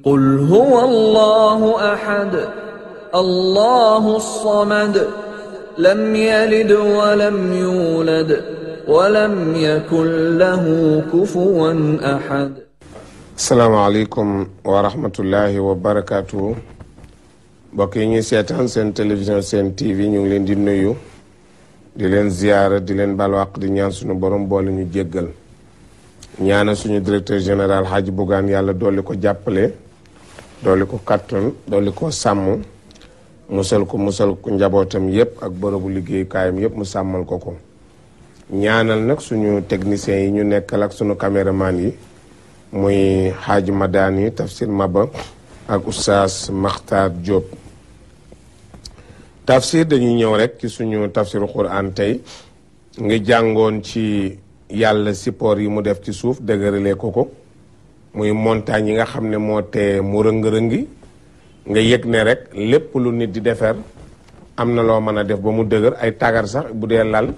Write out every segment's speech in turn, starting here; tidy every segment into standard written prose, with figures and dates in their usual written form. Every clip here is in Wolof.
قل هو الله أحد الله الصمد لم يلد ولم يولد ولم يكن له كفوا أحد. السلام عليكم ورحمة الله وبركاته. mbokk yi ñuy seetaan seen télévision seen TV ñu ngi leen di nuyu di leen ziyaara di leen balwaq di ñaan suñu borom boole ñu jéggal ñaana suñu directeur général Hadji Bougane yàlla dolli ko jàppale dolli ko kattan dolli ko sàmm musal ko njabootam yépp ak bërëbu liggéeyukaayam yépp mu sàmmal ko ko ñaanal nag suñu techniciens yi ñu nekkal ak suñu caméraman yi muy Hadji Madani Tafsir Maba ak Oustaz Makhtar Diop. tafsir dañuy ñëw rek ci suñu tafsiru Quran tey nga jàngoon ci yàlla support yi mu def ci suuf dëgëralee ko muy montagne yi nga xam ne moo tee mu rëng-rëngi nga yëg ne rek lépp lu nit di defar am na loo mën a def ba mu dëgër ay tagar sax bu dee lal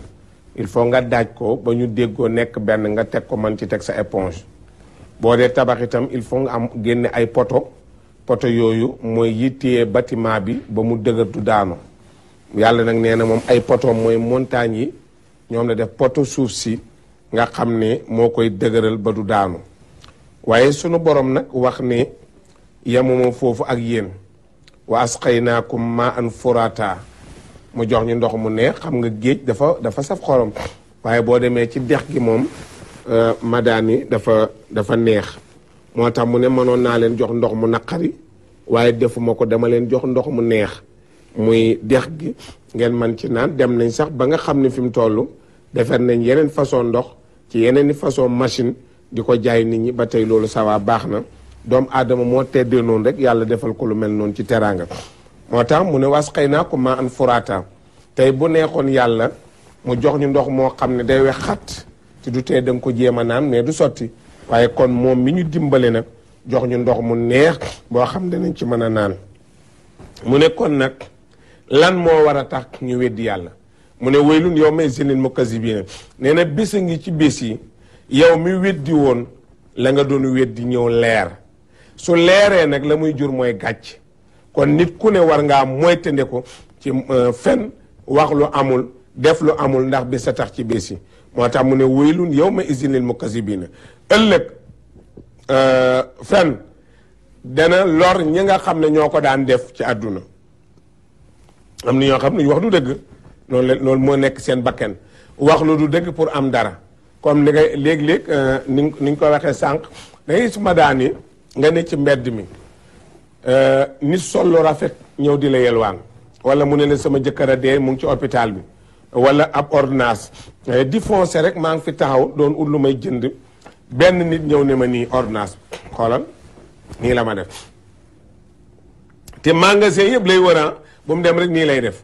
il faut nga daaj ko ba ñu déggoo nekk benn nga teg ko mën ci teg sa éponge boo dee tabax itam il faut nga am génne ay poto yooyu mooy yittee bâtiment bi ba mu dëgër du daanu yàlla nag nee na moom ay poto mooy montagne yi ñoom la def poto suuf si nga xam ne moo koy dëgëral ba du daanu waaye sunu borom nag wax ne yemuma foofu ak yéen wa asqaynaakum ma'an furata mu jox ñu ndox mu neex xam nga géej dafa saf xorom waaye boo demee ci dex gi moom Madani dafa neex moo tax mu ne mënoon naa leen jox ndox mu naqari waaye defuma ko dama leen jox ndox mu neex muy dex gi ngeen man ci naan dem nañ sax ba nga xam ne fi mu toll defar nañ yeneen façon ndox ci yeneen i façon machine di ko jaay nit ñi ba tey loolu sawa baax na doomu aadama moo teddee noonu rek yàlla defal ko lu mel noonu ci teraanga moo tax mu ne wasqaynaakum maa'an furaata tey bu neexoon yàlla mu jox ñu ndox moo xam ne day wex xat te du tee da nga ko jéem a naan mais du sotti waaye kon moom mi ñu dimbale nag jox ñu ndox mu neex boo xam ne danañ ci mën a naan mu ne kon nag lan moo war a tax ñu weddi yàlla mu ne waylun yawma izin mukazzibiina nee na bés a ngi ci bés yi yow mi weddi woon la nga doon weddi ñëw leer su leeree nag la muy jur mooy gàcc kon nit ku ne war ngaa moytande ko ci fen wax lu amul def lu amul ndax bés a tax ci bés yi moo tax mu ne waylun yawma izin mukazzibiina ëllëg fen dana lor ñi nga xam ne ñoo ko daan def ci àdduna am na ñoo xam ne ñu wax du dëgg loolu moo nekk seen bakken wax lu du dëgg pour am dara comme ni ngay léeg-léeg ni ñu ko waxee sànq da ngay gis Madani nga ne ci mbedd mi nit sol lu rafet ñëw di la yelwaan wala mu ne la sama jëkkër a dee mu ngi ci hôpital bi wala ab ordonnance di foncé rek maa ngi fi taxaw doon ut lu may jënd benn nit ñëw ne ma nii ordonnance xoolal nii la ma def te magasin yëpp lay wëran bu mu dem rek nii lay def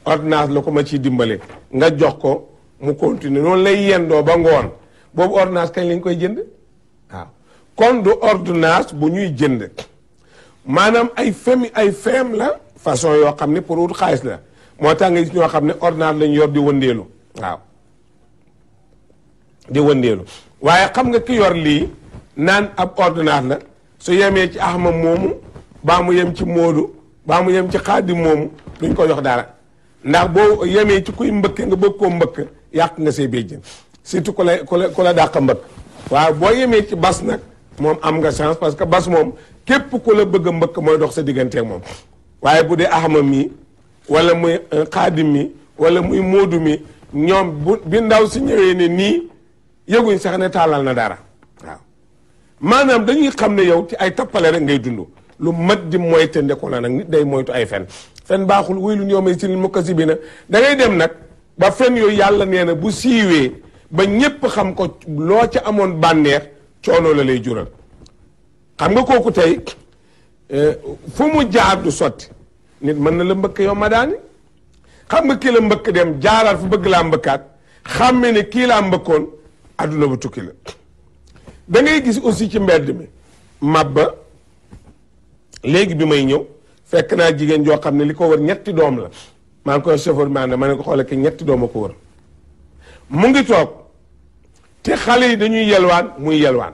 ordonnance la ko ma ciy dimbale nga jox ko mu continuer noonu lay yendoo ba ngoon boobu ordonnance kañ lañ koy jënd waaw kon du ordonnance bu ñuy jënd maanaam ay feem la façon yoo xam ne pour wut xaalis la moo tax nga gis ñoo xam ne ordonnance lañ yor di wëndeelu waaw di wëndeelu waaye xam nga ki yor lii naan ab ordonnance la su yemee ci Ahmad moomu baa mu yem ci Moodu baa mu yem ci Xaadim moomu duñ ko jox dara ndax boo yemee ci kuy mbëkk nga bëgg koo mbëkk yàq nga say béjjën surtout ku la dàq mbëkk waaw boo yemee ci bas nag moom am nga chance parce que bas moom képp ku la bëgg a mbëkk mooy dox sa digganteeg moom waaye bu dee Ahmad mi wala muy Xaadim mi wala muy Moodu mi ñoom bi ndaw si ñëwee ne nii yëguñ sax ne tàllal na dara waaw maanaam dañuy xam ne yow ci ay tappale rek ngay dund lu mat di moyte ndeku la nag nit day moytu ay fen baaxul waylun yawma izin mukazzibiina da ngay dem nag ba fen yooyu yàlla nee na bu siiwee ba ñépp xam ko loo ca amoon bànneex coono la lay jural xam nga kooku tey fu mu jaar du sotti nit mën na la mbëkk yow Madani xam nga kii la mbëkk dem jaaraat fu bëgg laa mbëkkaat xàmme ne kii laa mbëkkoon adduna bu tukki la da ngay gis aussi ci mbedd mi mabba léegi bi may ñëw fekk naa jigéen joo xam ne li ko wër ñetti doom la maa ngi koy chauffeur ma ne ko xoolal ki ñetti doom a ko wër mu ngi toog te xale yi dañuy yelwaan muy yelwaan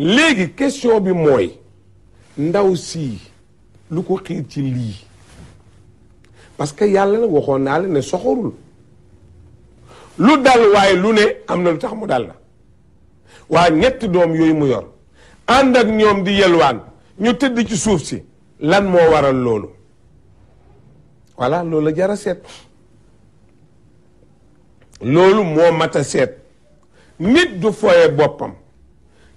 léegi question bi mooy ndaw sii lu ko xiir ci lii parce que yàlla nag waxoon naa la ne soxorul lu dal waaye lu ne am na lu tax mu dal la waa ñetti doom yooyu mu yor ànd ak ñoom di yelwaan ñu tëdd ci suuf si lan moo waral loolu voilà loolu la jar a seet loolu moo mat a seet nit du fooye boppam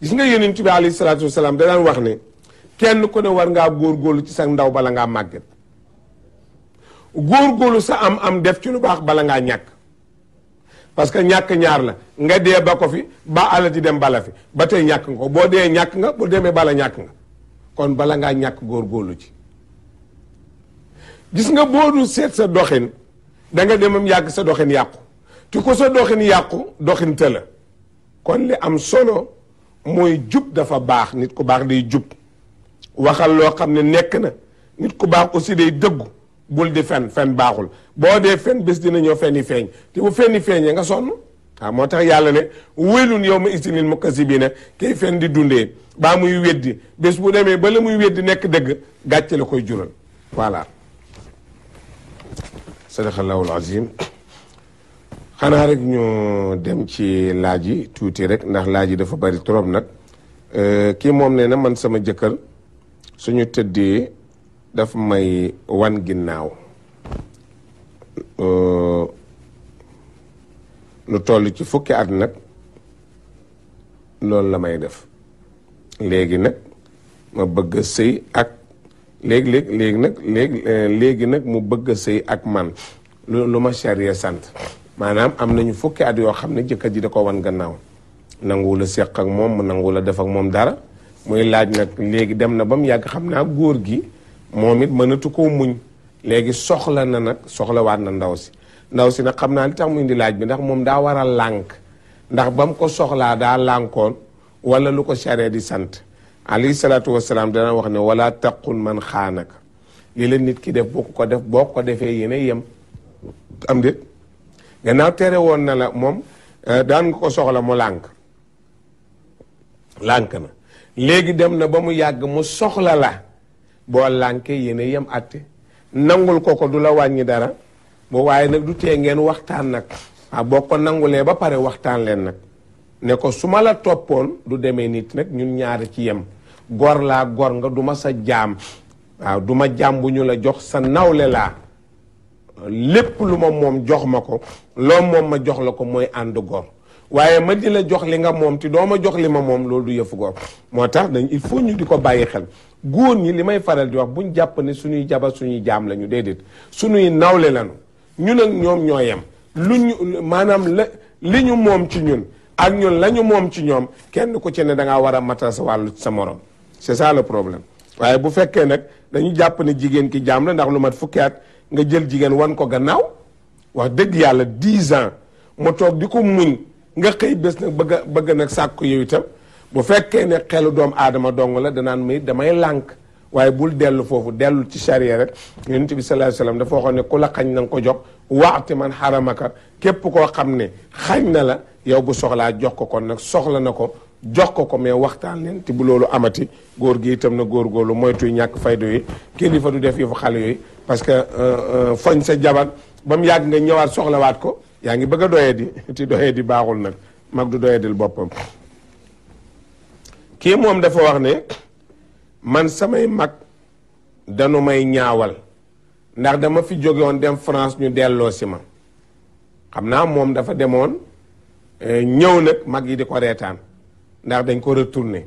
gis nga yonent bi alayhi salaatu wasalaam da daan wax ne kenn ku ne war ngaa góorgóorlu ci sa ndaw bala ngaa màgget góorgóorlu sa am def ci lu baax bala ngaa ñàkk parce que ñàkk ñaar la nga dee ba ko fi ba ala di dem bala fi ba tey ñàkk nga ko boo dee ñàkk nga bu demee bala ñàkk nga kon bala ngaa ñàkk góorgóorlu ci gis nga boo du seet sa doxin da nga demam yàgg sa doxin yàqu te ko sa doxin yàqu doxin te la kon li am solo mooy jub dafa baax nit ku baax day jub waxal loo xam ne nekk na nit ku baax aussi day dëggu bul di fen baaxul boo dee fen bés dina ñëw fenni feeñ te bu fenni feeñee nga sonn waaw moo tax yàlla ne wélun yow ma istinil mukazzibina kay fen di dundee baa muy weddi bés bu demee ba la muy weddi nekk dëgg gàcce la koy jural voilà sadaqallahul azim xanaa rek ñu dem ci laaj yi tuuti rek ndax laaj yi dafa bari trop nag kii moom nee na man sama jëkkër suñu tëddee daf may wan ginnaaw lu toll ci fukki at nag loolu la may def léegi nag ma bëgg a sëy ak léegi nag mu bëgg a sëy ak man lu ma charia sant maanaam am nañu fukki at yoo xam ne jëkkër ji da ko wan gannaaw nanguwul a seq ak moom mu nanguwul a def ak moom dara muy laaj nag léegi dem na ba mu yàgg xam naa góor gi moom it mënatu koo muñ léegi soxla na nag soxlawaat na ndaw si nag xam naa li tax mu indi laaj bi ndax moom daa war a lànk ndax ba mu ko soxlaa daa lànkoon wala lu ko charia di sant alayhi salaatu wasalaam dana wax ne wala taqun man xaanaka li la nit ki def boo ko defee yéen a yem am déet gannaaw tere woon na la moom daan nga ko soxla mu lànk na léegi dem na ba mu yàgg mu soxla la boo lànkee yéen a yem atte nangul ko du la wàññi dara boo waaye nag du tee ngeen waxtaan nag boo ko nangulee ba pare waxtaan leen nag ne ko su ma la toppoon du demee nit nag ñun ñaari ci yem gor laa gor nga du ma sa jaam waaw du ma jaam bu ñu la jox sa nawle laa lépp lu ma moom jox ma ko loo moom ma jox la ko mooy ànd gor waaye ma di la jox li nga moom te doo ma jox li ma moom loolu du yëfu gor moo tax il faut ñu di ko bàyyi xel góor ñi li may faral di wax buñ jàpp ne suñuy jabar suñuy jaam lañu déedéet suñuy nawle lañu ñun ak ñoom ñoo yem maanaam li ñu moom ci ñun ak ñun la ñu moom ci ñoom kenn ku ci ne da ngaa war a matal sa wàllu sa morom c'est ça le problème waaye bu fekkee nag dañu jàpp ne jigéen ki jaam la ndax lu mat fukki at nga jël jigéen wan ko gannaaw wax dëgg yàlla 10 ans mu toog di ko muñ nga xëy bés nag bëgg nag sàkku yow itam bu fekkee ne xelu doomu aadama dong la danaan may damay lànk waaye bul dellu foofu dellu ci charia rek yonent bi sallallahu alayhi wasallam dafa waxoon ne ku la xañ na nga ko jox waxti man xaramaka képp koo xam ne xañ na la yow bu soxlaa jox ko kon nag soxla na ko jox ko mais waxtaan leen te bu loolu amati góor gi itam na góorgóorlu moytuy ñàkk fayda yi kilifa du def yëfu xale yooyu parce que foñ sa jabar ba mu yàgg nga ñëwaat soxlawaat ko yaa ngi bëgg a doyee di ti doyee di baaxul nag mag du doyee dil boppam kii moom dafa wax ne man samay mag danu may ñaawal ndax dama fi jóge woon dem France ñu delloo si ma xam naa moom dafa demoon ñëw nag mag yi di ko reetaan ndax dañ ko retourné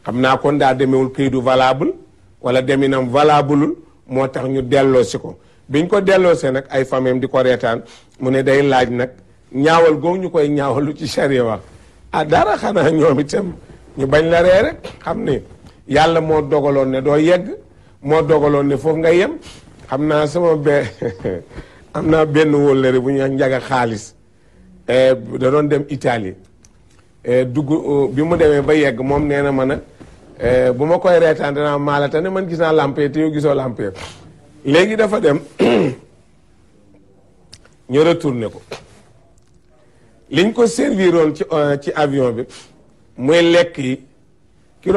xam naa kon daa demewul këyitu valable wala deminam valableul moo tax ñu delloo si ko biñ ko delloosee nag ay famem di ko reetaan mu ne day laaj nag ñaawal googu ñu koy ñaawalu ci charia wax dara xanaa ñoom itam ñu bañ la ree rek xam ne yàlla moo dogaloon ne doo yegg moo dogaloon ne foofu nga yem xam naa sama am naa benn wóllëre bu ñuy wax njaga xaalis da doon dem Italie dugg bi mu demee ba yegg moom nee na ma nag bu ma koy reetaan danaa maalata ne man gis naa lampe te yow gisoo lampe léegi dafa dem ñu retourné ko liñ ko serviroon ci avion bi muy lekk yi ki